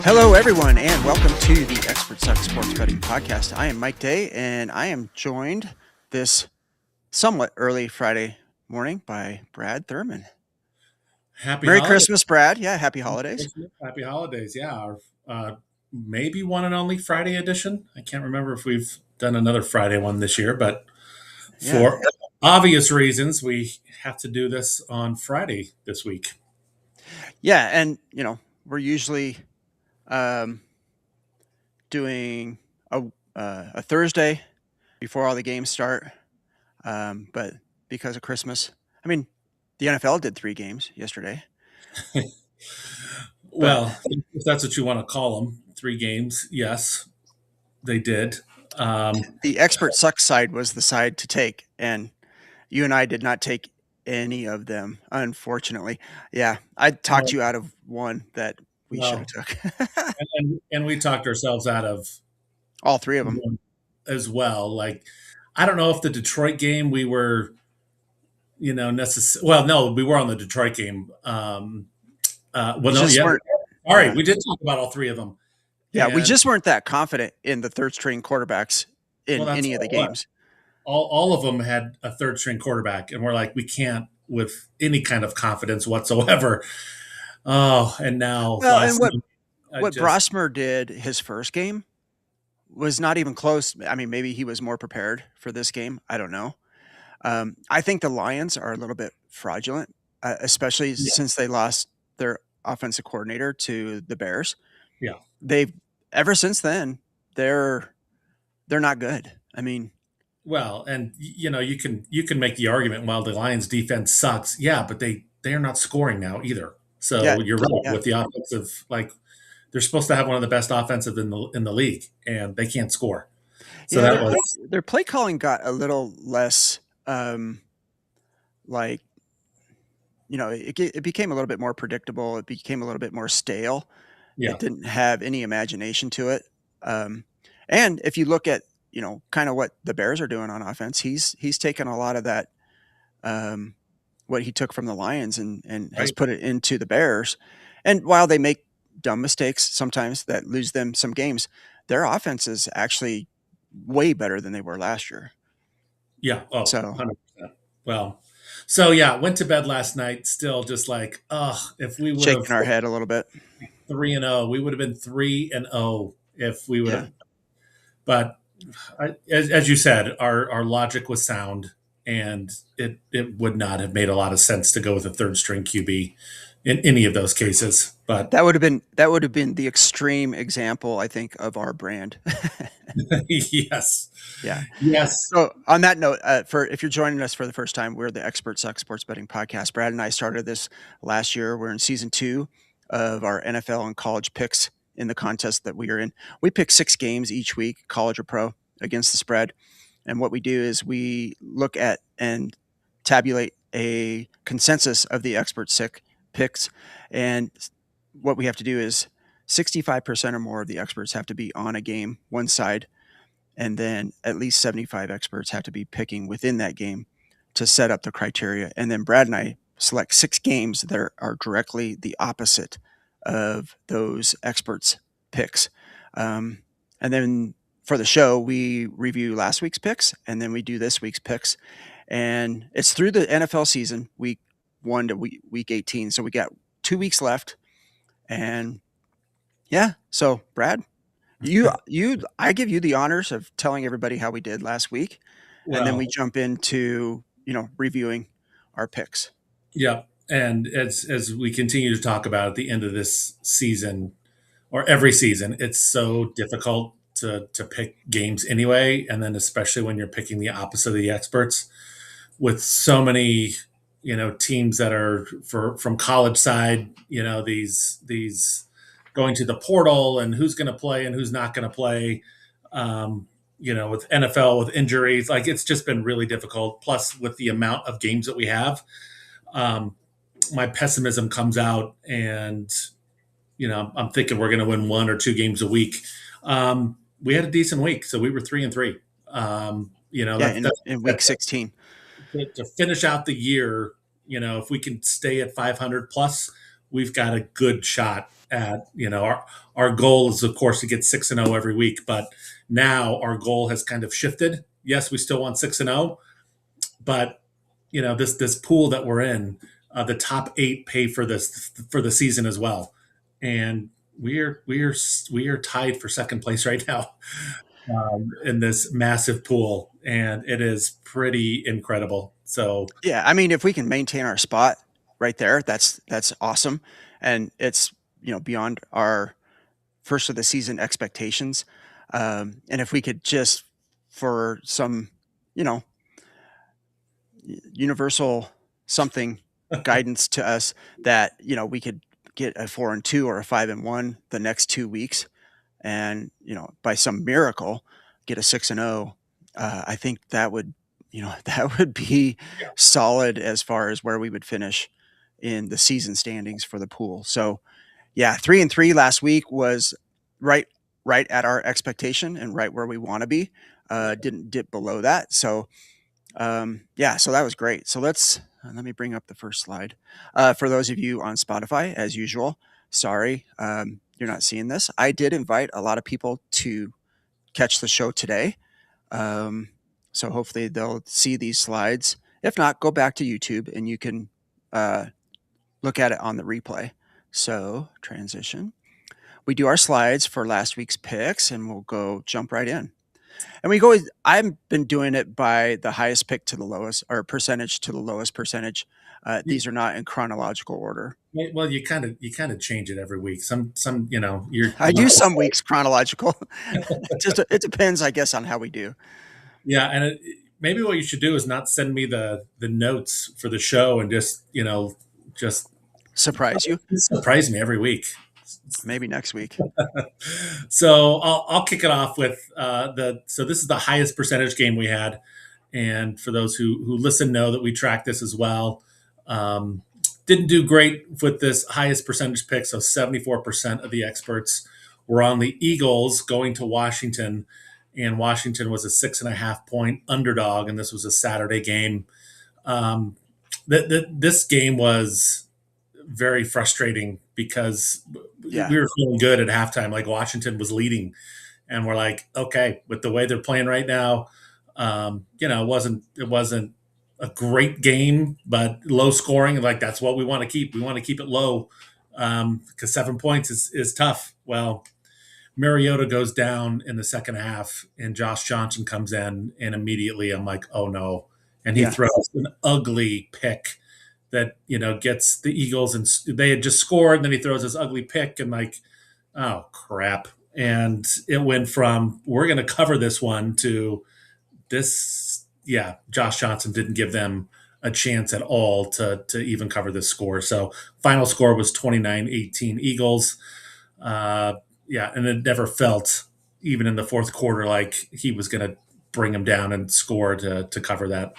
Hello, everyone, and welcome to the Expert Suck Sports Betting Podcast. I am Mike Day, and I am joined this somewhat early Friday morning by Brad Thurman. Happy Merry holidays. Christmas, Brad. Yeah, happy holidays. Happy holidays. Yeah. Maybe one and only Friday edition. I can't remember if we've done another Friday one this year, but Yeah, for obvious reasons, we have to do this on Friday this week. yeah, and we're usually um, doing a Thursday before all the games start, but because of Christmas, I mean, the NFL did 3 games yesterday, but Well, if that's what you want to call them, 3 games. Yes, they did. Um, the Expert Suck side was the side to take, and you and I did not take any of them, unfortunately. Yeah, I talked well, you out of one that we should have well, took. and we talked ourselves out of All 3 of them. one as well. Like, I don't know if the Detroit game we were well, no, we were on the Detroit game. We No, just yeah. weren't All right, yeah. we did talk about all 3 of them, Yeah, we and just weren't that confident in the 3rd string quarterbacks well, in that's any of the what games. all of them had a third string quarterback, and we're like, we can't with any kind of confidence whatsoever. Oh, and now Well, and last what night, I what just Brosmer did his first game was not even close. I mean, maybe he was more prepared for this game. I don't know. I think the Lions are a little bit fraudulent, especially yeah, since they lost their offensive coordinator to the Bears. yeah. They've ever since then they're not good. I mean, Well, and you can make the argument while the Lions defense sucks, yeah, but they are not scoring now either. yeah, So you're right yeah, with the offensive, like they're supposed to have one of the best offensive in the league, and they can't score. So yeah. that was Their play calling got a little less like it became a little bit more predictable. It became a little bit more stale. yeah. It didn't have any imagination to it. Um, and if you look at kind of what the Bears are doing on offense, he's taken a lot of that um, what he took from the Lions and has Right. put it into the Bears. And while they make dumb mistakes sometimes that lose them some games, their offense is actually way better than they were last year. Yeah. Oh, So 100%. Well, so yeah, went to bed last night still just like, oh, if we would have shaking our head a little bit. 3-0, we would have been 3-0 if we would Yeah. have. But as you said, our logic was sound, and it would not have made a lot of sense to go with a third string QB in any of those cases. But That would have been the extreme example, I think, of our brand. yes, Yeah. yes, So on that note, for if you're joining us for the first time, we're the Expert Suck Sports Betting Podcast. Brad and I started this last year. We're in season 2 of our NFL and college picks in the contest that we are in. We pick 6 games each week, college or pro, against the spread. And what we do is we look at and tabulate a consensus of the expert sick picks. And what we have to do is 65% or more of the experts have to be on a game, one side, and then at least 75 experts have to be picking within that game to set up the criteria. And then Brad and I select 6 games that are directly the opposite of those experts' picks. And then for the show, we review last week's picks and then we do this week's picks. And it's through the NFL season, week 1 to week 18. So we got 2 weeks left. And yeah, so Brad, I give you the honors of telling everybody how we did last week, and then we well, jump into, reviewing our picks. yeah. And as we continue to talk about at the end of this season or every season, it's so difficult to pick games anyway, and then especially when you're picking the opposite of the experts with so many teams that are from college side, these going to the portal and who's going to play and who's not going to play, um, with NFL with injuries, like it's just been really difficult, plus with the amount of games that we have. um, my pessimism comes out, and I'm thinking we're going to win 1 or 2 games a week. We had a decent week, so we were 3-3. Yeah, in week 16. To finish out the year, if we can stay at 500 plus, we've got a good shot at, our goal is of course to get 6-0 every week, but now our goal has kind of shifted. Yes, we still want 6-0, but this pool that we're in, the top 8 pay for this for the season as well, and we are tied for second place right now, in this massive pool, and it is pretty incredible. So Yeah, I mean, if we can maintain our spot right there, that's awesome, and it's beyond our first of the season expectations. And if we could just for some, you know, universal something guidance to us that we could get a 4-2 or a 5-1 the next 2 weeks, and by some miracle get a 6-0. I think that would that would be solid as far as where we would finish in the season standings for the pool. So yeah, 3-3 last week was right right at our expectation and right where we want to be. Didn't dip below that. So yeah, so that was great. So let me bring up the first slide. For those of you on Spotify, as usual, sorry you're not seeing this. I did invite a lot of people to catch the show today. Um, so hopefully they'll see these slides. If not, go back to YouTube and you can uh, look at it on the replay. So transition. We do our slides for last week's picks and we'll go jump right in. And we go, I've been doing it by the highest pick to the lowest, or percentage to the lowest percentage. These are not in chronological order. well, you kind of change it every week. Some you're I do some weeks chronological. It depends, I guess, on how we do. yeah, and maybe what you should do is not send me the notes for the show and just Surprise you. surprise me every week. Maybe next week. So I'll kick it off with so this is the highest percentage game we had, and for those who listen know that we track this as well. Didn't do great with this highest percentage pick, so 74% of the experts were on the Eagles going to Washington, and Washington was a 6.5 point underdog, and this was a Saturday game. Um, this game was very frustrating because Yeah. we were feeling good at halftime, like Washington was leading, and we're like, okay, with the way they're playing right now, it wasn't a great game, but low scoring. Like that's what we want to keep. We want to keep it low because 7 points is tough. Well, Mariota goes down in the second half, and Josh Johnson comes in, and immediately I'm like, oh no, and he Yeah. throws an ugly pick that gets the Eagles, and they had just scored, and then he throws this ugly pick, and like, oh crap. And it went from we're going to cover this one to this. Yeah, Josh Johnson didn't give them a chance at all to even cover this score. So final score was 29-18 Eagles. Yeah, and it never felt, even in the fourth quarter, like he was going to bring him down and score to cover that.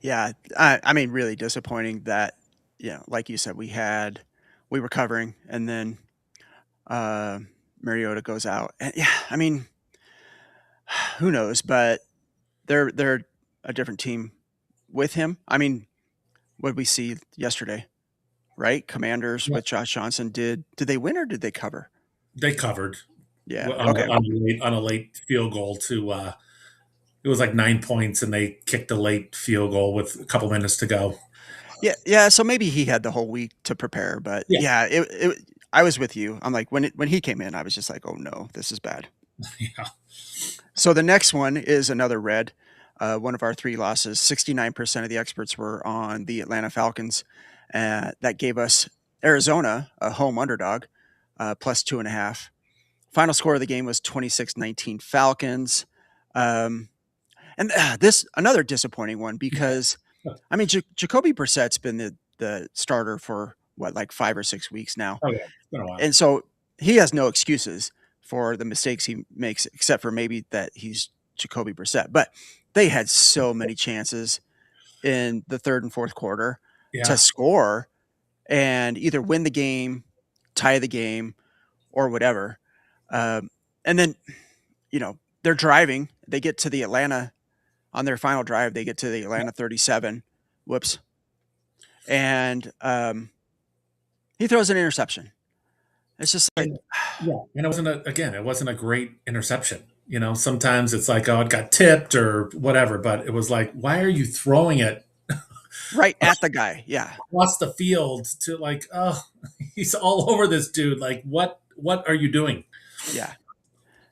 Yeah. I mean, really disappointing that, like you said, we were covering and then uh, Mariota goes out. And yeah, I mean, who knows? But they're a different team with him. I mean, what did we see yesterday? Right? Commanders Yeah. with Josh Johnson. Did they win or did they cover? They covered Yeah. on Okay. a late field goal to it was like 9 points, and they kicked a late field goal with a couple minutes to go. Yeah. Yeah. So maybe he had the whole week to prepare. But Yeah, yeah, I was with you. I'm like when he came in, I was just like, oh no, this is bad. yeah, So the next one is another red. One of our three losses. 69% of the experts were on the Atlanta Falcons. That gave us Arizona, a home underdog, plus 2.5. Final score of the game was 26-19 Falcons. Um, and this another disappointing one because I mean Jacoby Brissett's been the starter for what, like 5 or 6 weeks now, oh yeah, it's been a while. and so he has no excuses for the mistakes he makes, except for maybe that he's Jacoby Brissett. But they had so many chances in the third and fourth quarter to Yeah, score and either win the game, tie the game, or whatever. And then, they're driving. They get to the Atlanta on their final drive. They get to the Atlanta 37. Whoops. And He throws an interception. It's just like, And yeah, and it wasn't a great interception. Sometimes it's like, oh, it got tipped or whatever, but it was like, why are you throwing it right at the guy. Yeah. across the field to like, oh, he's all over this dude. Like, what are you doing? Yeah.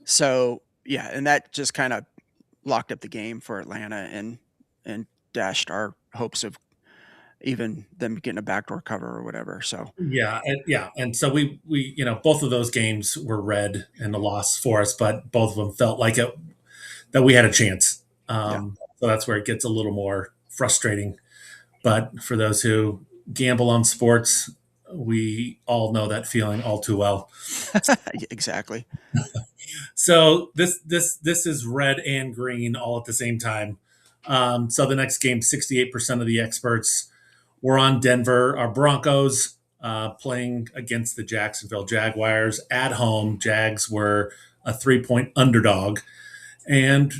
So, yeah, and that just kind of locked up the game for Atlanta and dashed our hopes of even them getting a backdoor cover or whatever. So, Yeah, and so we both of those games were red and a loss for us, but both of them felt like it that we had a chance. yeah. So that's where it gets a little more frustrating. But for those who gamble on sports, we all know that feeling all too well. Exactly. So this is red and green all at the same time. So the next game, 68% of the experts were on Denver. Our Broncos playing against the Jacksonville Jaguars at home. Jags were a 3-point underdog, and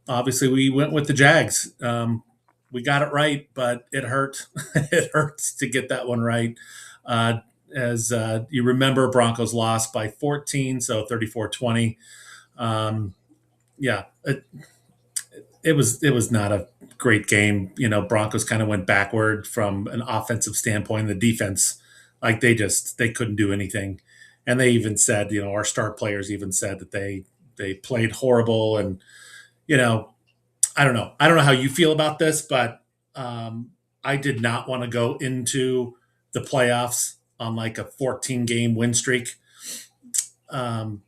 obviously we went with the Jags. We got it right, but it hurt. It hurts to get that one right. Uh, as you remember, Broncos lost by 14, so 34-20. Um, yeah, it was not a great game. Broncos kind of went backward from an offensive standpoint. The defense, like they couldn't do anything, and they even said, our star players even said that they played horrible. And you know, I don't know how you feel about this, but I did not want to go into the playoffs on like a 14 game win streak. Because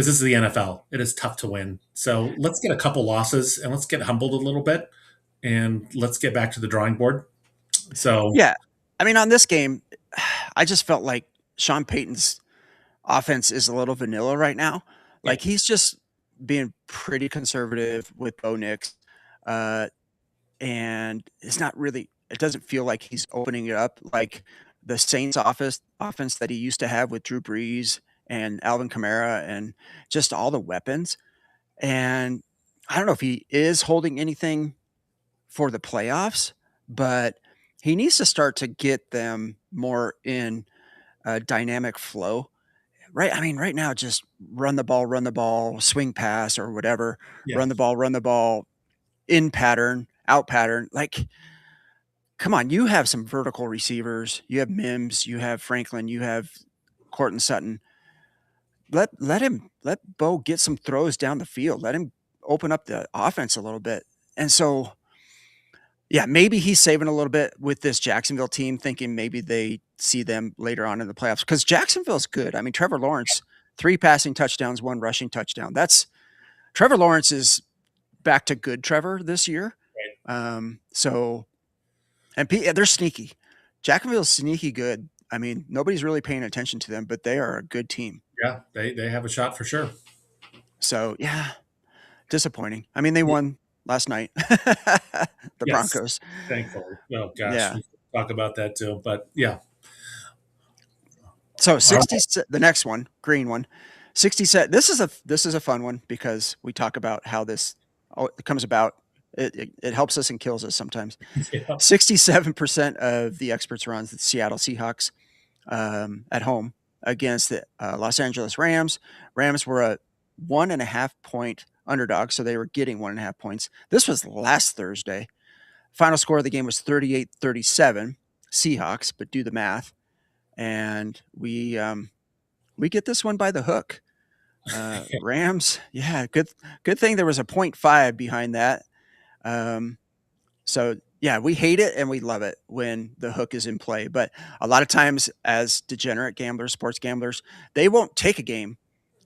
this is the NFL. It is tough to win. So let's get a couple losses and let's get humbled a little bit and let's get back to the drawing board. So Yeah. I mean, on this game, I just felt like Sean Payton's offense is a little vanilla right now. yeah, Like he's just being pretty conservative with Bo Nix. Uh, and it's not really, it doesn't feel like he's opening it up like the Saints offense that he used to have with Drew Brees and Alvin Kamara and just all the weapons. And I don't know if he is holding anything for the playoffs, but he needs to start to get them more in a dynamic flow. Right. I mean, right now, just run the ball, swing pass or whatever, yeah, run the ball in pattern, out pattern. Like, come on, you have some vertical receivers. You have Mims, you have Franklin, you have Cortland Sutton. Let Bo get some throws down the field. Let him open up the offense a little bit. And so, yeah, maybe he's saving a little bit with this Jacksonville team, thinking maybe they see them later on in the playoffs because Jacksonville's good. I mean, Trevor Lawrence, 3 passing touchdowns, 1 rushing touchdown. That's Trevor Lawrence is back to good Trevor this year. So, and they're sneaky. Jacksonville's sneaky good. I mean, nobody's really paying attention to them, but they are a good team. yeah, they have a shot for sure. So, yeah, disappointing. I mean, they won last night, the Yes, Broncos. thankfully. Oh gosh, Yeah. we could talk about that too. But yeah, So all 60, right. the next one, green one, 60 set. This is a fun one because we talk about how this comes about. It helps us and kills us sometimes. Yeah, 67% of the experts are on the Seattle Seahawks at home against the Los Angeles Rams. Rams were a 1.5 point underdog, so they were getting 1.5 points. This was last Thursday. Final score of the game was 38-37 Seahawks, but do the math. And we get this one by the hook. Rams, yeah, good thing there was a 0.5 behind that. So yeah, we hate it and we love it when the hook is in play. But a lot of times, as degenerate gamblers, sports gamblers, they won't take a game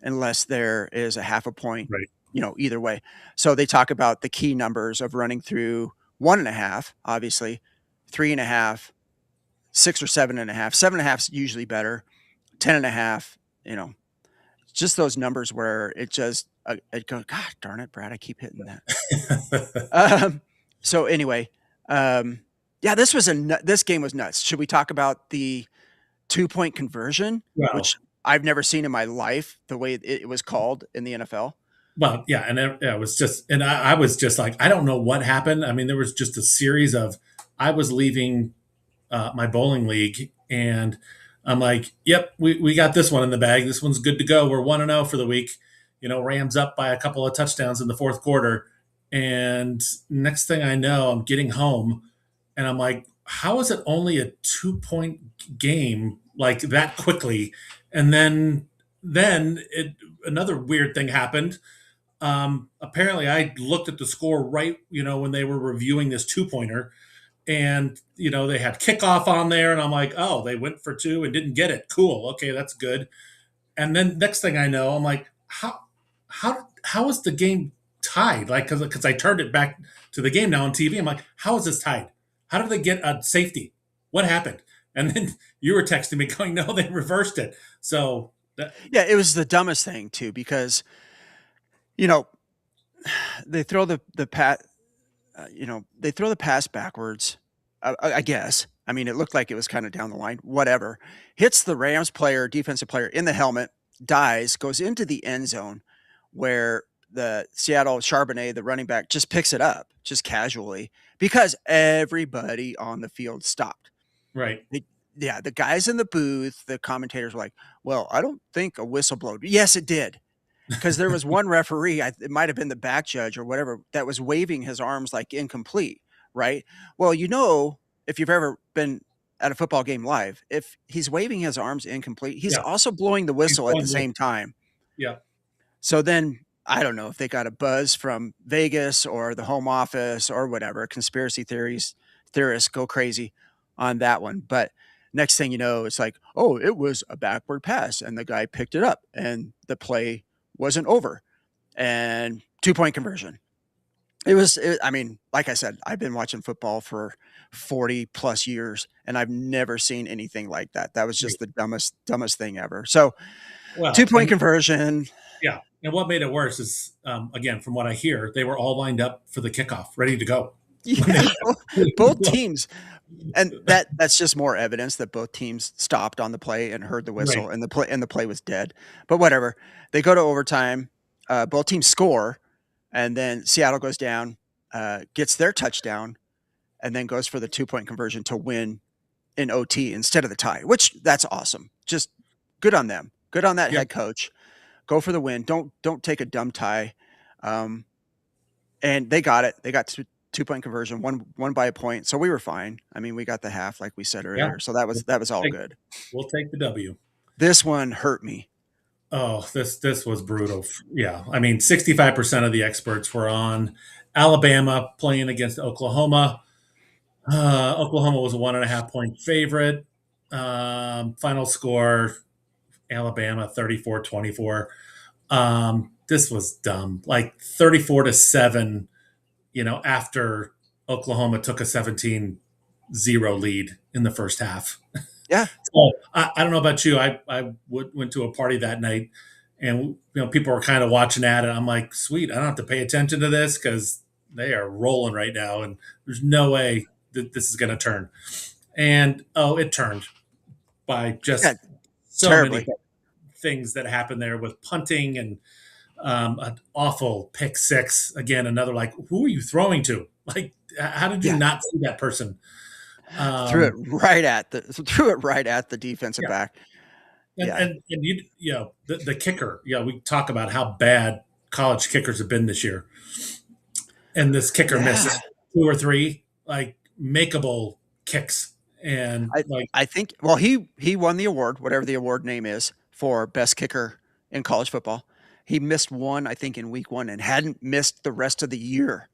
unless there is a half a point, right. either way. So they talk about the key numbers of running through 1.5, obviously, 3.5, 6 or 7.5. 7.5 is usually better. 10.5, just those numbers where it just it goes, God darn it, Brad, I keep hitting that. So anyway, yeah, this game was nuts. Should we talk about the 2 point conversion, which Well, I've never seen in my life, the way it was called in the NFL? well, yeah, and it was just, and I was just like, I don't know what happened. I mean, there was just a series of, I was leaving my bowling league, and I'm like, yep, we got this one in the bag. This one's good to go. We're 1-0 for the week. Rams up by a couple of touchdowns in the fourth quarter. And next thing I know, I'm getting home and I'm like, how is it only a 2-point game like that quickly? And then another weird thing happened. Apparently, I looked at the score right, when they were reviewing this 2-pointer, and they had kickoff on there, and I'm like, oh, they went for two and didn't get it. Cool, okay, that's good. And then next thing I know, I'm like, how is the game tied? Like, because I turned it back to the game now on TV. I'm like, how is this tied? How did they get a safety? What happened? And then you were texting me going, no, they reversed it. So Yeah, it was the dumbest thing too because you know they throw the pat, they throw the pass backwards. I guess. I mean, it looked like it was kind of down the line. Whatever. Hits the Rams player, defensive player in the helmet, dies, goes into the end zone where the Seattle Charbonnet, the running back, just picks it up just casually because everybody on the field stopped. right, The Yeah, the guys in the booth, the commentators were like, "Well, I don't think a whistle blowed." Yes, it did, because there was one referee, it might have been the back judge or whatever, that was waving his arms like incomplete, right? Well, if you've ever been at a football game live, if he's waving his arms incomplete, he's yeah, also blowing the he's whistle at the going with, same time. yeah, So then I don't know if they got a buzz from Vegas or the home office or whatever. Conspiracy theorists go crazy on that one. But next thing you know, it's like, oh, it was a backward pass, and the guy picked it up, and the play wasn't over, and 2-point conversion. I mean, like I said, I've been watching football for 40 plus years, and I've never seen anything like that. That was right. just the dumbest thing ever. So two Well, point conversion. yeah, and what made it worse is, again, from what I hear, they were all lined up for the kickoff, ready to go. When Yeah, both teams, and that's just more evidence that both teams stopped on the play and heard the right, whistle, and the play was dead. But whatever, they go to overtime. Both teams score, and then Seattle goes down, gets their touchdown, and then goes for the 2-point conversion to win in OT instead of the tie. Which that's awesome. Just good on them. Good on that yep, head coach. Go for the win. Don't take a dumb tie. Um, and they got it. They got 2-point conversion, one by a point. So we were fine. I mean, we got the half, like we said yeah. earlier. So that was all Take, good. we'll take the W. This one hurt me. Oh, this was brutal. Yeah, I mean, 65% of the experts were on Alabama playing against Oklahoma. Oklahoma was a 1.5 point favorite. Final score: Alabama 34-24. This was dumb. Like 34-7. After Oklahoma took a 17-0 lead in the first half. Yeah, So I don't know about you. I went to a party that night, and people were kind of watching at it. I'm like, sweet, I don't have to pay attention to this because they are rolling right now, and there's no way that this is going to turn. And oh, it turned by yeah, just so many terribly. things that happened there with punting and an awful pick six. Again, another, like, who are you throwing to? Like, how did you Yeah, not see that person? threw it Um, right at the defensive yeah, back. and Yeah, and and the kicker. We talk about how bad college kickers have been this year, and this kicker yeah. missed two or three like makeable kicks, and I like, I think. Well, he won the award, whatever the award name is, for best kicker in college football. He missed one, I think, in week one, and hadn't missed the rest of the year,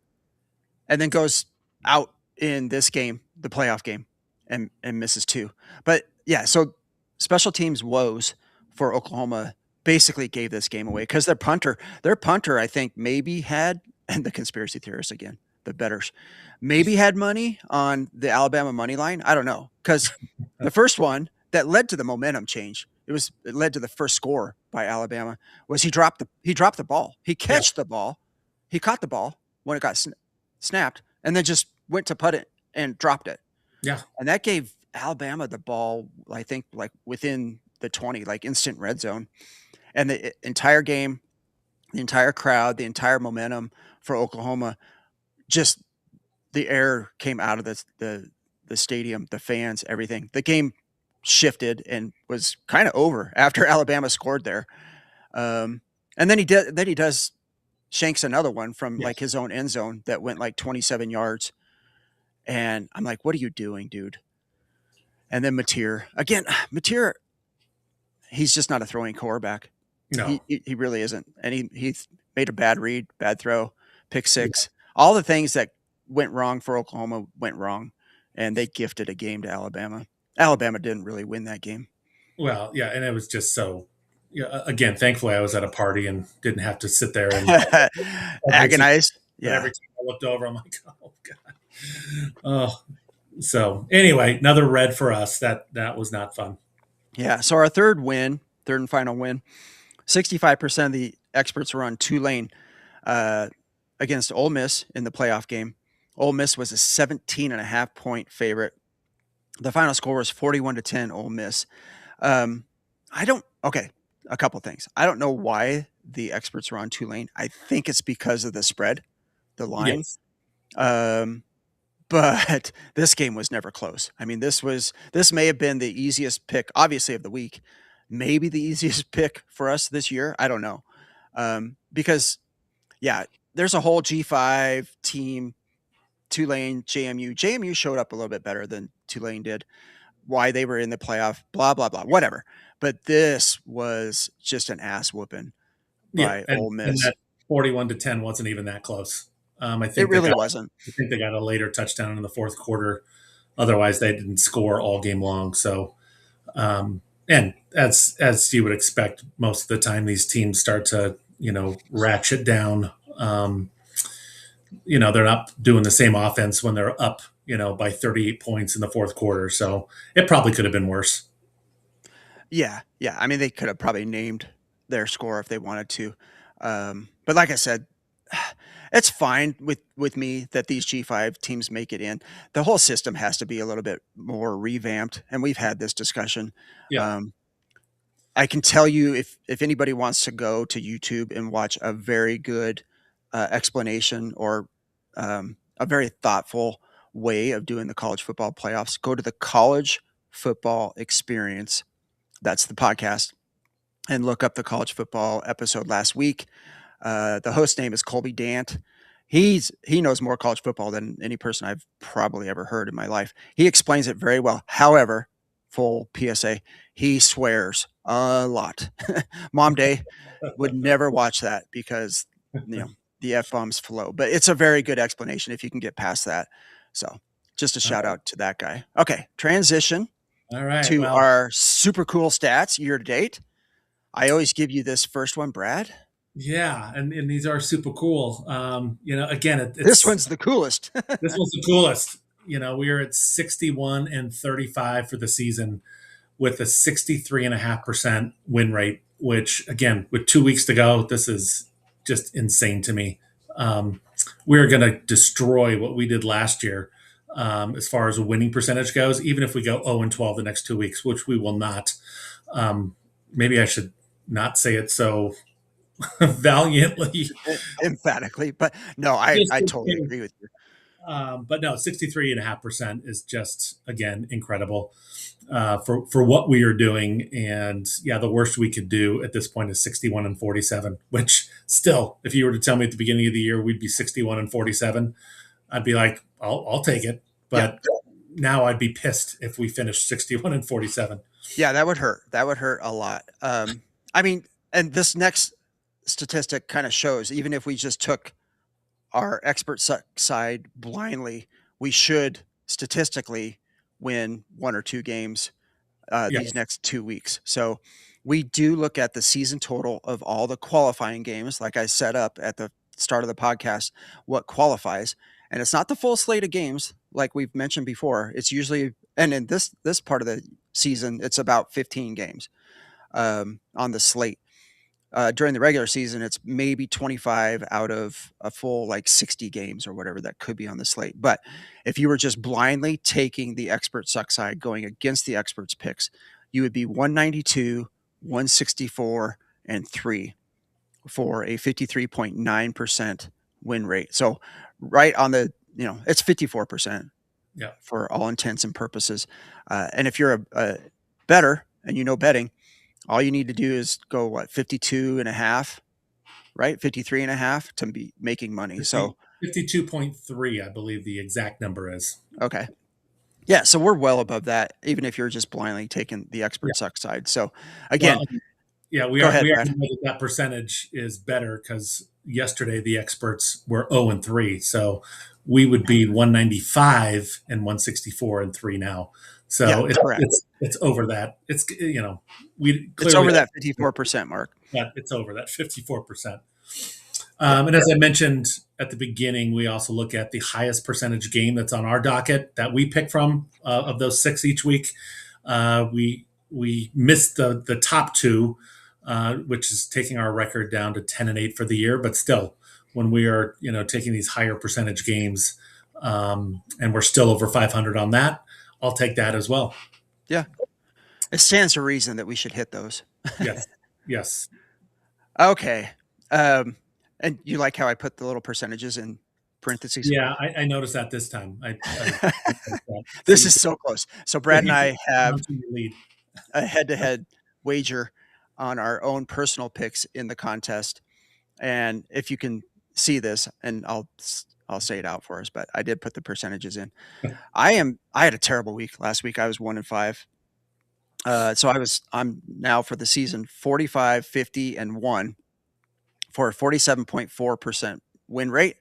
and then goes out in this game, the playoff game, and misses two. But yeah, so special teams woes for Oklahoma basically gave this game away because their punter, I think maybe had, and the conspiracy theorists again, the betters, maybe had money on the Alabama money line. I don't know because the first one that led to the momentum change. It led to the first score by Alabama was he dropped the ball. He yeah, catched the ball. He caught the ball when it got snapped, and then just went to put it and dropped it. yeah, And that gave Alabama the ball, I think, like within the 20, like instant red zone. And the entire game, the entire crowd, the entire momentum for Oklahoma, just the air came out of the stadium, the fans, everything. The game shifted and was kind of over after Alabama scored there. And then he does shanks another one from Yeah. like his own end zone that went like 27 yards. And I'm like, what are you doing, dude? And then Mateer again, Mateer, he's just not a throwing quarterback. No. He really isn't. And he made a bad read, bad throw, pick Yeah. six. All the things that went wrong for Oklahoma went wrong, and they gifted a game to Alabama. Alabama didn't really win that game. Well, yeah, and it was just so. Yeah, again, thankfully, I was at a party and didn't have to sit there and every team. Agonize. But Yeah. every time I looked over, I'm like, oh god. Oh, so anyway, another red for us. That was not fun. Yeah. So our third and final win, 65% of the experts were on Tulane uh, against Ole Miss in the playoff game. Ole Miss was a 17.5 point favorite. The final score was 41-10 Ole Miss. I don't, okay, a couple things. I don't know why the experts were on Tulane. I think it's because of the spread, the line. Yes. But this game was never close. I mean, this may have been the easiest pick, obviously, of the week. Maybe the easiest pick for us this year. I don't know. Because, yeah, there's a whole G5 team, Tulane, JMU. JMU showed up a little bit better than Tulane did. Why they were in the playoff, blah, blah, blah, whatever. But this was just an ass whooping Yeah, by Ole and Miss. that 41-10 wasn't even that close. I It think really wasn't. I think they got a later touchdown in the fourth quarter. Otherwise, they didn't score all game long. So, and as you would expect, most of the time these teams start to ratchet down. They're not doing the same offense when they're up by 38 points in the fourth quarter. So it probably could have been worse. Yeah, yeah. I mean, they could have probably named their score if they wanted to. But like I said, it's fine with me that these G5 teams make it in. The whole system has to be a little bit more revamped, and we've had this discussion. Yeah. I can tell you if anybody wants to go to YouTube and watch a very good explanation or a very thoughtful way of doing the college football playoffs, go to the College Football Experience. That's the podcast, and look up the college football episode last week. The host name is Colby Dant. He knows more college football than any person I've probably ever heard in my life. He explains it very well. However, full PSA, he swears a lot. Mom Day would never watch that because the F bombs flow. But it's a very good explanation if you can get past that. So just a shout out to that guy. Okay, transition All right. to Well, our super cool stats year to date. I always give you this first one, Brad. yeah, and these are super cool. Again, This one's the coolest. this one's the coolest. We are at 61-35 for the season with a 63.5% win rate, which again, with 2 weeks to go, this is just insane to me. We're going to destroy what we did last year as far as a winning percentage goes, even if we go 0-12 the next 2 weeks, which we will not. Maybe I should not say it so valiantly. Emphatically, but no, I totally agree with you. But no, 63.5% is just, again, incredible for what we are doing. And yeah, the worst we could do at this point is 61-47, which still, if you were to tell me at the beginning of the year we'd be 61-47, I'd be like, I'll take it. But now I'd be pissed if we finished 61-47. Yeah, that would hurt. That would hurt a lot. I mean, and this next statistic kind of shows, even if we just took our expert side blindly, we should statistically win one or two games these next 2 weeks. So we do look at the season total of all the qualifying games, like I set up at the start of the podcast, what qualifies. And it's not the full slate of games, like we've mentioned before. It's usually, and in this part of the season, it's about 15 games on the slate. During the regular season, it's maybe 25 out of a full like 60 games or whatever that could be on the slate. But if you were just blindly taking the expert suck side going against the experts picks, you would be 192, 164, and 3 for a 53.9% win rate. So right on the, it's 54%. Yeah. For all intents and purposes. And if you're better and you know betting, all you need to do is go, what, 52 and a half, right? 53 and a half to be making money. 50, So, 52.3, I believe the exact number is. okay. Yeah. So we're well above that, even if you're just blindly taking the Yeah. expert suck side. So, Well, again, yeah, we go are. ahead, We already Brad. know that that percentage is better because yesterday the experts were 0-3, so we would be 195 and 164 and 3 now. Yeah, So correct. it's over that. It's we It's clearly over that 54% mark. that it's over that 54%. Yep. And as I mentioned at the beginning, we also look at the highest percentage game that's on our docket that we pick from of those six each week. We missed the top two, which is taking our record down to 10-8 for the year. But still, when we are taking these higher percentage games, and we're still over 500 on that, I'll take that as well. Yeah. It stands to reason that we should hit those. Yes, yes. Okay. Um, and you like how I put the little percentages in parentheses? Yeah, I noticed that this time. So This you is can, so close. So so Brad and you can I have onto your lead. a head-to-head wager on our own personal picks in the contest. And if you can see this, and I'll say it out for us, but I did put the percentages in. I had a terrible week last week. I was 1-5. So I'm now for the season 45, 50, and 1 for a 47.4% win rate.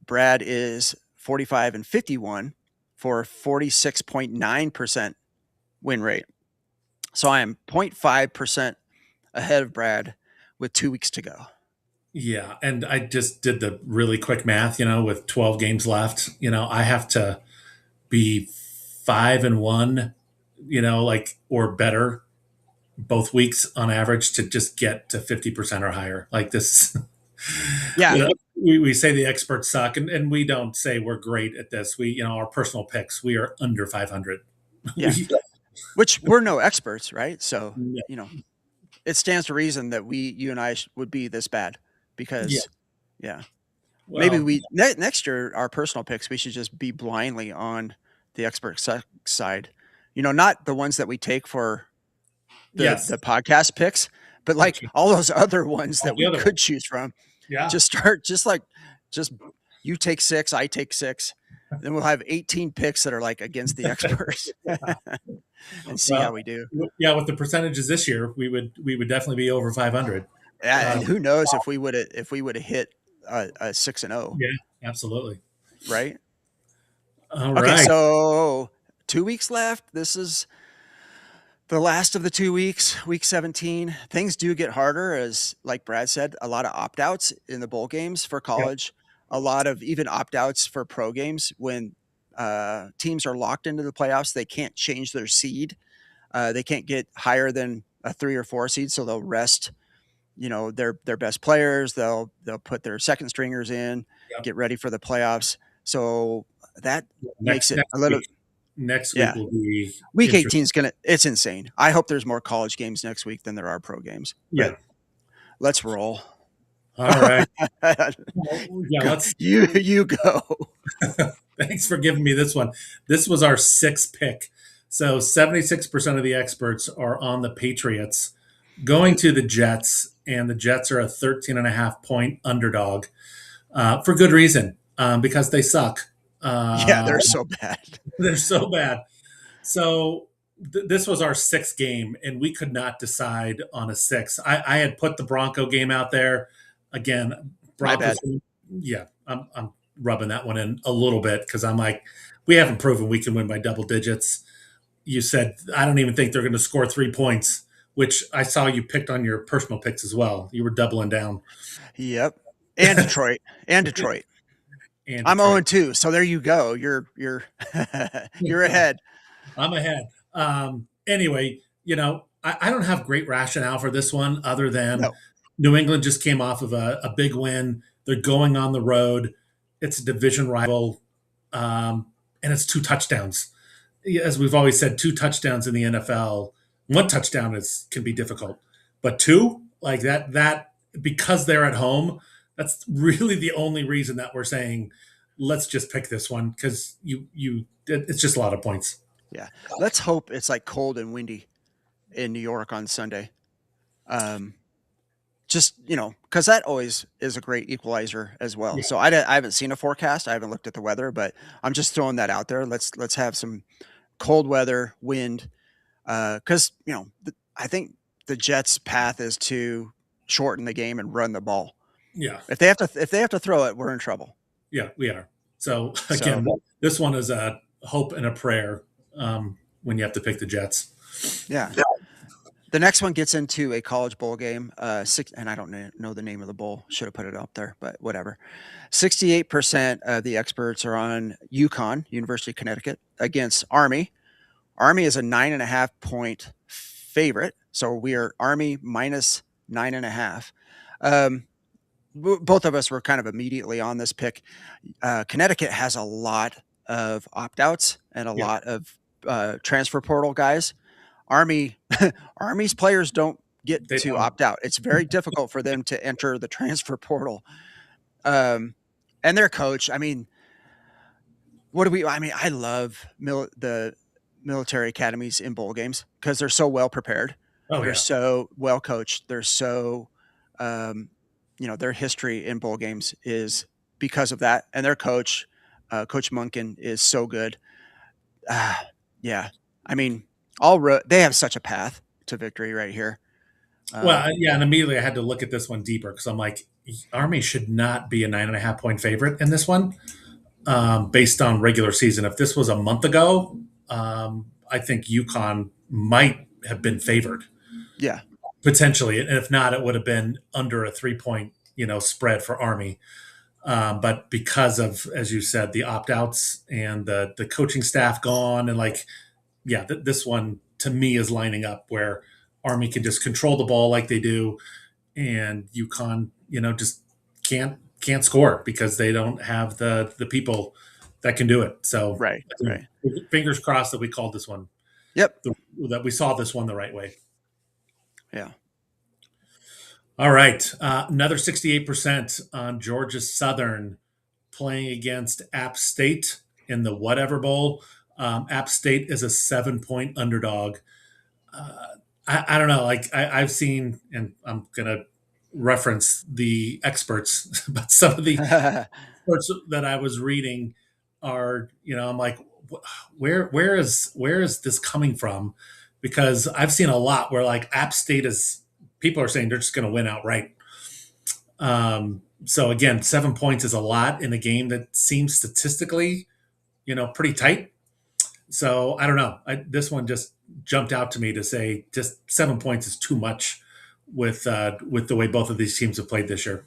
Brad is 45 and 51 for a 46.9% win rate. So I am 0.5% ahead of Brad with 2 weeks to go. Yeah, and I just did the really quick math. With 12 games left, I have to be 5-1, or better both weeks on average to just get to 50% or higher. Like this, Yeah. we say the experts suck, and we don't say we're great at this. Our personal picks, we are under 500. Yeah. We, Which we're no experts, right? So, yeah, it stands to reason that you and I would be this bad yeah. because, yeah, maybe Well, next year, our personal picks, we should just be blindly on the expert side, not the ones that we take for yes, the podcast picks, but like all those other ones all that the we other could ones. choose from. Yeah. Just start, just you take 6, I take 6. Then we'll have 18 picks that are like against the experts and see how Well, we do. yeah, with the percentages this year, we would definitely be over 500. And Um, who knows if we would have hit a 6-0, yeah, absolutely. right? All Okay, right. so 2 weeks left. This is the last of the 2 weeks, week 17. Things do get harder, as like Brad said, a lot of opt outs in the bowl games for Yep. college, a lot of even opt outs for pro games when teams are locked into the playoffs. They can't change their seed. They can't get higher than a 3 or 4 seed, so they'll rest, their best players. They'll put their second stringers in, Yep. get ready for the playoffs. So that makes Next it next a little, week. Next week yeah. will be Week interesting. 18 is it's insane. I hope there's more college games next week than there are pro games. But Yeah. let's roll. All right. Well, yeah, let's You go. thanks for giving me this one. This was our sixth pick. So 76% of the experts are on the Patriots going to the Jets, and the Jets are a 13.5 point underdog for good reason, because they suck. Yeah, Uh, they're so bad. they're so bad. So this was our sixth game, and we could not decide on a six. I had put the Bronco game out there. Again, My bad. Broncos. Yeah, I'm rubbing that one in a little bit because I'm like, we haven't proven we can win by double digits. You said I don't even think they're going to score 3 points, which I saw you picked on your personal picks as well. You were doubling down. Yep. And Detroit. And Detroit. And I'm Detroit. 0-2. So there you go. You're you're ahead. I'm ahead. Anyway, I don't have great rationale for this one other than No. New England just came off of a big win. They're going on the road. It's a division rival, and it's 2 touchdowns. As we've always said, 2 touchdowns in the NFL. One touchdown can be difficult, but two like that because they're at home. That's really the only reason that we're saying let's just pick this one because it's just a lot of points. Yeah. Let's hope it's like cold and windy. in New York on Sunday. Um, just because that always is a great equalizer as well. Yeah. So I haven't seen a forecast. I haven't looked at the weather, but I'm just throwing that out there. Let's have some cold weather, wind, because I think the Jets' path is to shorten the game and run the ball. Yeah. If they have to throw it, we're in trouble. Yeah, we are. So So again, this one is a hope and a prayer when you have to pick the Jets. yeah. The next one gets into a college bowl game. And I don't know the name of the bowl. Should have put it up there, but whatever. 68% of the experts are on UConn, University of Connecticut, against Army. Army is a 9.5 point favorite, so we are Army minus 9.5. Both of us were kind of immediately on this pick. Connecticut has a lot of opt-outs and a Yeah. lot of transfer portal guys. Army's players don't get They to don't. opt out. It's very difficult for them to enter the transfer portal. And their coach, I mean, I love the military academies in bowl games because they're so well prepared. Oh They're yeah. so well coached. They're so, their history in bowl games is because of that. And their coach, Coach Munkin, is so good. Yeah. I mean, they have such a path to victory right here. Well, yeah, and immediately I had to look at this one deeper because I'm like, Army should not be a 9.5 point favorite in this one, based on regular season. If this was a month ago, I think UConn might have been favored Yeah. potentially, and if not, it would have been under a 3 point spread for Army. But because of, as you said, the opt outs and the coaching staff gone, and like, yeah, this one to me is lining up where Army can just control the ball like they do, and UConn, just can't score because they don't have the people that can do it. So Right. Right. fingers crossed that we called this one, Yep. that we saw this one the right way. Yeah. All right, another 68% on Georgia Southern playing against App State in the whatever bowl. App State is a 7 point underdog. Uh, I don't know. Like I've seen, and I'm gonna reference the experts, but some of the experts that I was reading are, I'm like, where is this coming from? Because I've seen a lot where like App State is, people are saying they're just going to win outright. So again, 7 points is a lot in a game that seems statistically, pretty tight. So I don't know. This one just jumped out to me to say just 7 points is too much with the way both of these teams have played this year.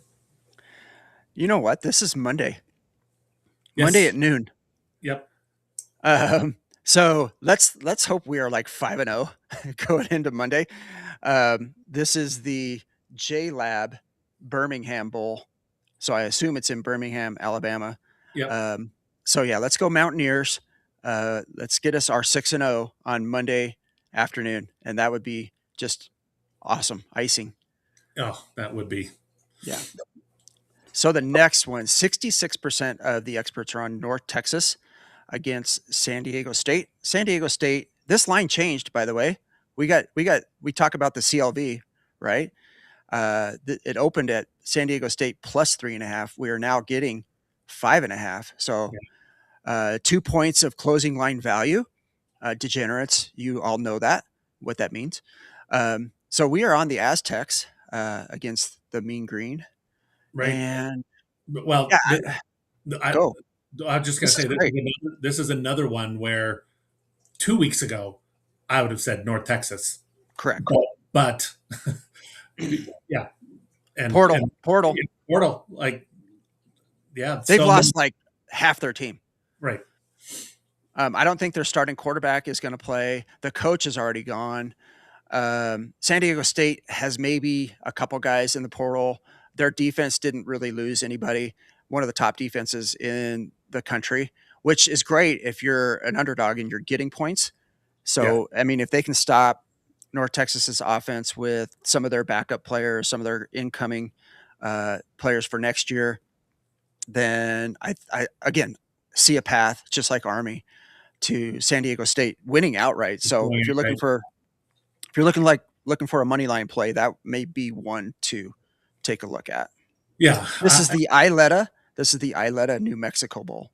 You know what? This is Monday. Yes. Monday at noon. Yep. So let's hope we are like 5-0 going into Monday. This is the J Lab Birmingham Bowl. So I assume it's in Birmingham, Alabama. Yep. So yeah, let's go Mountaineers. Let's get us our 6-0 on Monday afternoon, and that would be just awesome icing. Oh, that would be. Yeah. So the next one, 66% of the experts are on North Texas against San Diego State. San Diego State, this line changed, by the way. We talk about the CLV, right? It opened at San Diego State plus 3.5. We are now getting 5.5. So 2 points of closing line value. Degenerates, you all know what that means. So we are on the Aztecs against the Mean Green. Right. And well, yeah, go. I was just going to say this is another one where 2 weeks ago I would have said North Texas. Correct. But yeah. And portal. Like, yeah. They've lost like half their team. Right. I don't think their starting quarterback is going to play. The coach is already gone. San Diego State has maybe a couple guys in the portal. Their defense didn't really lose anybody. One of the top defenses in the country, which is great if you're an underdog and you're getting points. So, yeah. I mean, if they can stop North Texas's offense with some of their backup players, some of their incoming players for next year, then I again see a path just like Army to San Diego State winning outright. So if you're looking for if you're looking for a money line play, that may be one to take a look at. Yeah. This is the Isleta. This is the Isleta New Mexico Bowl.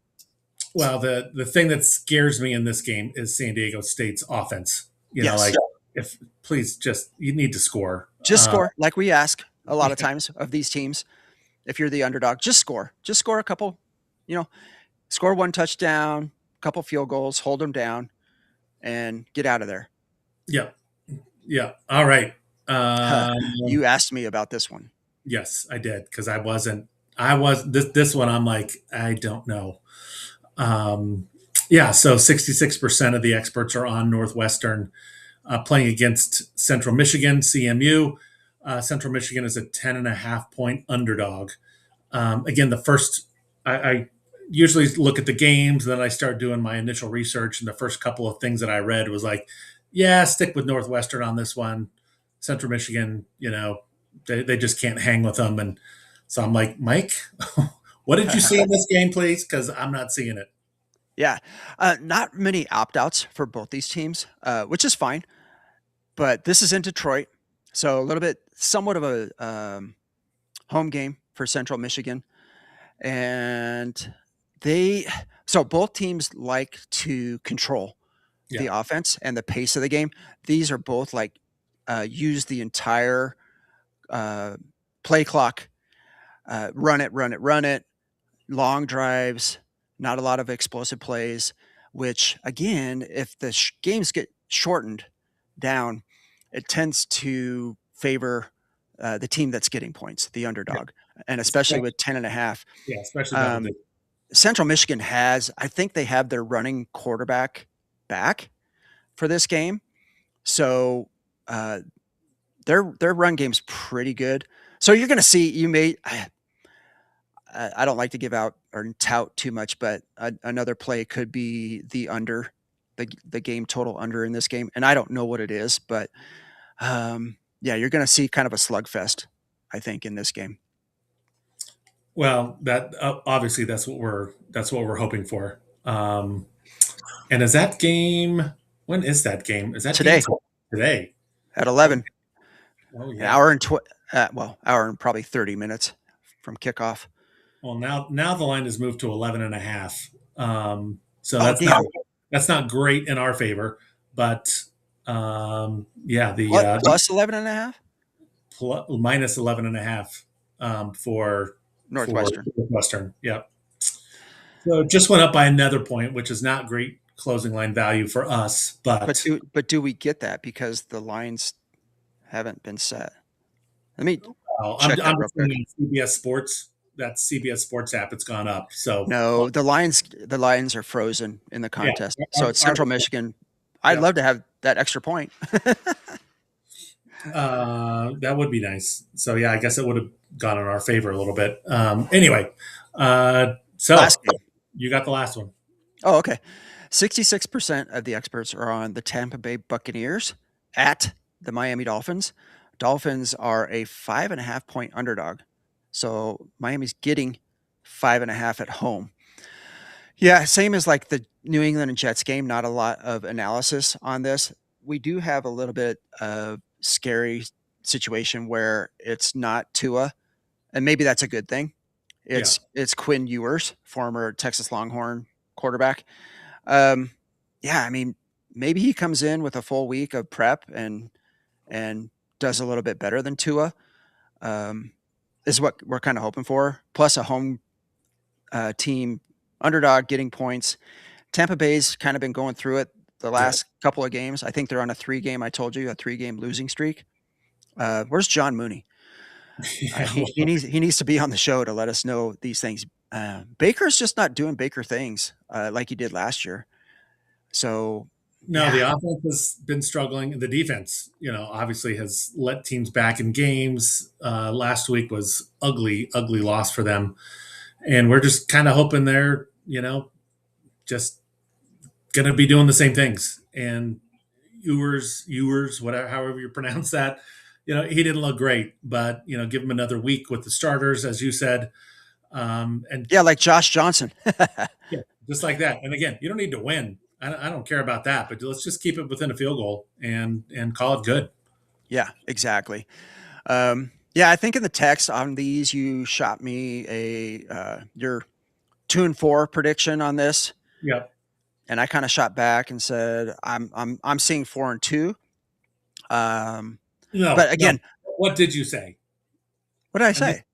Well, the thing that scares me in this game is San Diego State's offense. Yes. Like if please just you need to score. Just score, like we ask a lot of times of these teams. If you're the underdog, just score. Just score a couple, score one touchdown, a couple field goals, hold them down, and get out of there. Yeah. Yeah. All right. You asked me about this one. Yes, I did because I wasn't. I was this one. I'm like I don't know. Yeah. So 66% of the experts are on Northwestern playing against Central Michigan, CMU. Central Michigan is a 10.5 point underdog. Again, I usually look at the games, and then I start doing my initial research. And the first couple of things that I read was like, yeah, stick with Northwestern on this one. Central Michigan, they just can't hang with them. And so I'm like, Mike, what did you see in this game, please? Because I'm not seeing it. Yeah. Not many opt-outs for both these teams, which is fine. But this is in Detroit, so a little bit somewhat of a home game for Central Michigan. And so both teams like to control the offense and the pace of the game. These are both like use the entire play clock, run it, long drives, not a lot of explosive plays, which again, if the games get shortened down, it tends to favor the team that's getting points, the underdog, and especially with 10.5. Yeah, especially Central Michigan I think they have their running quarterback back for this game. So their run game's pretty good. So you're going to see, I don't like to give out or tout too much, but another play could be the under, the game total under in this game. And I don't know what it is, but yeah, you're going to see kind of a slugfest, I think, in this game. Well, that obviously that's what we're hoping for. And is that game? When is that game? Is that today? Today at 11. Oh, yeah. Hour and probably 30 minutes from kickoff. Well, now the line has moved to 11.5. So that's not great in our favor, but yeah, the plus 11.5, minus 11.5 for Northwestern. Yep. So it just went up by another point, which is not great closing line value for us. But do we get that because the lines haven't been set? Let me check I'm CBS Sports. That's CBS Sports app. It's gone up. So no, the lines are frozen in the contest. Yeah, so it's Central Michigan. I'd love to have that extra point. That would be nice. So yeah, I guess it would have gone in our favor a little bit. Anyway, so last game. You got the last one. Oh, okay. 66% of the experts are on the Tampa Bay Buccaneers at the Miami Dolphins. Dolphins are a 5.5 point underdog. So Miami's getting 5.5 at home. Yeah, same as like the New England and Jets game. Not a lot of analysis on this. We do have a little bit of scary situation where it's not Tua, and maybe that's a good thing. It's Quinn Ewers, former Texas Longhorn quarterback. Yeah, I mean, maybe he comes in with a full week of prep and does a little bit better than Tua. Is what we're kind of hoping for. Plus a home team underdog getting points. Tampa Bay's kind of been going through it the last couple of games. I think they're on a 3-game losing streak. Where's John Mooney? He needs to be on the show to let us know these things. Baker's just not doing Baker things like he did last year. So no, the offense has been struggling. The defense, obviously has let teams back in games. Last week was ugly loss for them. And we're just kind of hoping they're, just going to be doing the same things. And Ewers, whatever, however you pronounce that, he didn't look great, but, give him another week with the starters, as you said. And yeah, like Josh Johnson. Yeah, just like that. And again, you don't need to win I don't care about that, but let's just keep it within a field goal and call it good. Yeah, exactly. Yeah, I think in the text on these, you shot me your 2-4 prediction on this, Yep. and I kind of shot back and said I'm seeing 4-2. Um, No, but no. again, What did you say? what did I And say?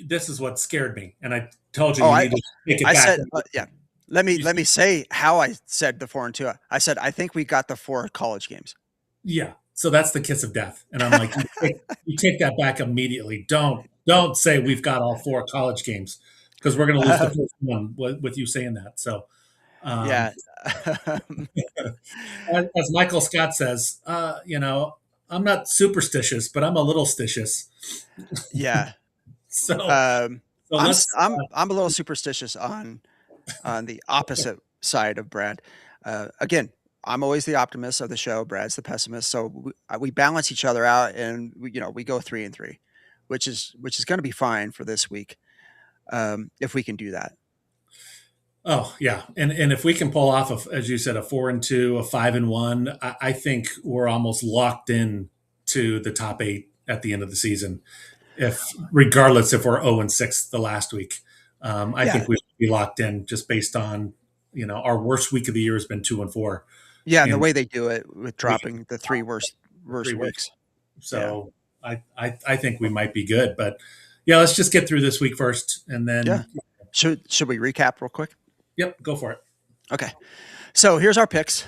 this is what scared me. And I told you Oh, you need to take it I back. said yeah. Let me You let me say how I said the 4-2. I said I think we got the 4 college games. Yeah. So that's the kiss of death. And I'm like, you take that back immediately. Don't say we've got all 4 college games because we're going to lose the Uh, first one with you saying that. So, um, yeah. as Michael Scott says, I'm not superstitious, but I'm a little stitious. Yeah. So, Um, so I'm let's. I'm a little superstitious on the opposite side of Brad. Again, I'm always the optimist of the show. Brad's the pessimist. So we balance each other out, and we go 3-3, which is going to be fine for this week if we can do that. Oh yeah, and if we can pull off, as you said, a 4-2, a 5-1, I think we're almost locked in to the top 8 at the end of the season. If regardless if we're 0-6 the last week, I Yeah, think we should be locked in just based on our worst week of the year has been 2-4 yeah, and the in way they do it with week dropping the three the three worst weeks. weeks. Yeah, So I think we might be good, but yeah, let's just get through this week first, and yeah. then Should we recap real quick? yep, go for it. Okay. So here's our picks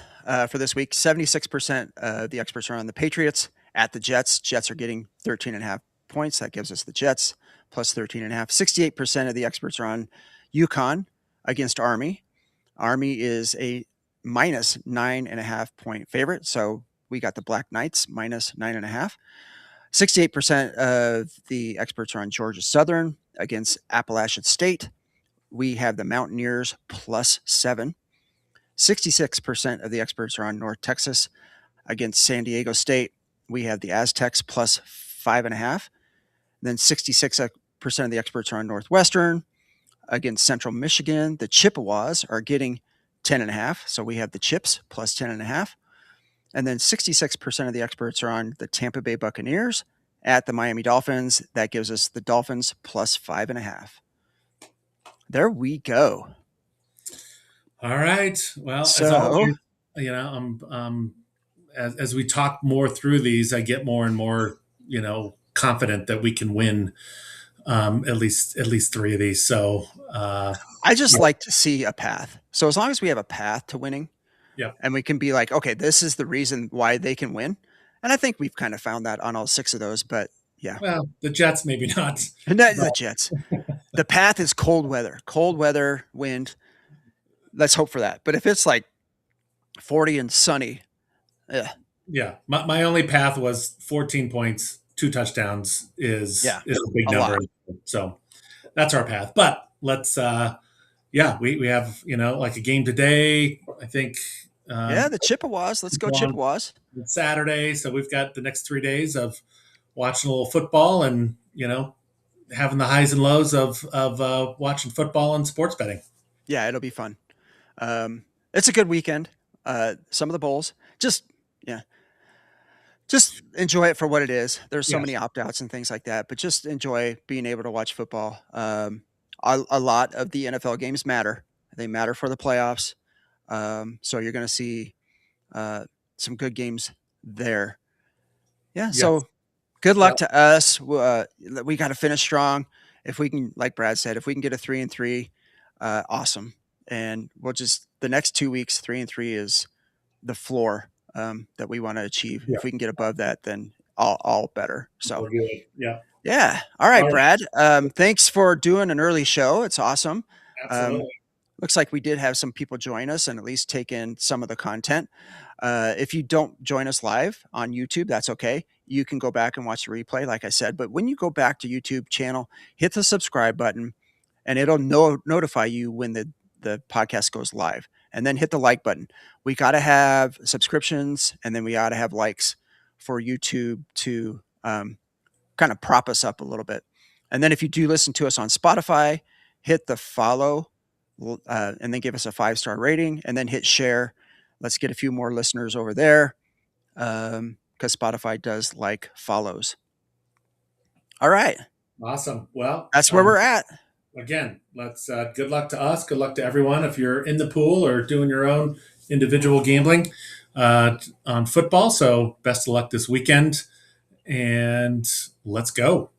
for this week. 76% of the experts are on the Patriots at the Jets. Jets are getting 13.5 points. That gives us the Jets plus 13.5. 68% of the experts are on UConn against Army. Army is a minus 9.5 point favorite. So we got the Black Knights minus 9.5. 68% of the experts are on Georgia Southern against Appalachian State. We have the Mountaineers plus 7. 66% of the experts are on North Texas against San Diego State. We have the Aztecs plus 5.5. Then 66% of the experts are on Northwestern against Central Michigan. The Chippewas are getting 10.5. So we have the Chips plus 10.5. And then 66% of the experts are on the Tampa Bay Buccaneers at the Miami Dolphins. That gives us the Dolphins plus 5.5. There we go. All right. Well, as So, always, as we talk more through these, I get more and more, confident that we can win at least 3 of these. So, I just like to see a path. So as long as we have a path to winning yeah. and we can be like, okay, this is the reason why they can win. And I think we've kind of found that on all 6 of those, but yeah. Well, the Jets maybe not, And that is but the Jets. The path is cold weather, wind. Let's hope for that. But if it's like 40 and sunny, yeah, yeah. My only path was 14 points, 2 touchdowns is yeah, a big a number. lot. So that's our path. But let's yeah, we have like a game today. I think Yeah, the Chippewas. Let's go on Chippewas. Saturday. So we've got the next 3 days of watching a little football and having the highs and lows of watching football and sports betting. Yeah, it'll be fun. It's a good weekend. Some of the bowls, just yeah, just enjoy it for what it is. There's so Yes. many opt outs and things like that, but just enjoy being able to watch football. A lot of the NFL games matter. They matter for the playoffs. So you're going to see uh, some good games there. Yeah. Yes. So good luck Yep. to us. We got to finish strong. If we can, like Brad said, if we can get a 3-3, awesome. And we'll just the next 2 weeks, 3-3 is the floor that we want to achieve. Yeah. If we can get above that, then all better. So We're good. Yeah. yeah. All right, All right. Brad. Thanks for doing an early show. It's awesome. Um, Absolutely. looks like we did have some people join us and at least take in some of the content. If you don't join us live on YouTube, that's okay. You can go back and watch the replay, like I said. But when you go back to YouTube channel, hit the subscribe button, and it'll notify you when the podcast goes live. And then hit the like button. We got to have subscriptions, and then we got to have likes for YouTube to kind of prop us up a little bit. And then if you do listen to us on Spotify, hit the follow and then give us a 5-star rating and then hit share. Let's get a few more listeners over there, because Spotify does like follows. All right. Awesome. Well, That's where we're at. again, let's good luck to us. Good luck to everyone. If you're in the pool or doing your own individual gambling on football, so best of luck this weekend, and let's go.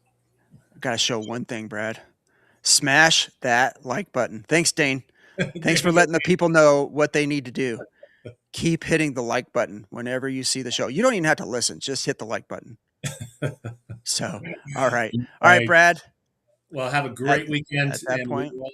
I got to show one thing, Brad. Smash that like button. Thanks, Dane. Thanks for letting the people know what they need to do. Keep hitting the like button whenever you see the show. You don't even have to listen, just hit the like button. So, all right. All right, Right. Brad. Well, have a At, great weekend, at that and we point, will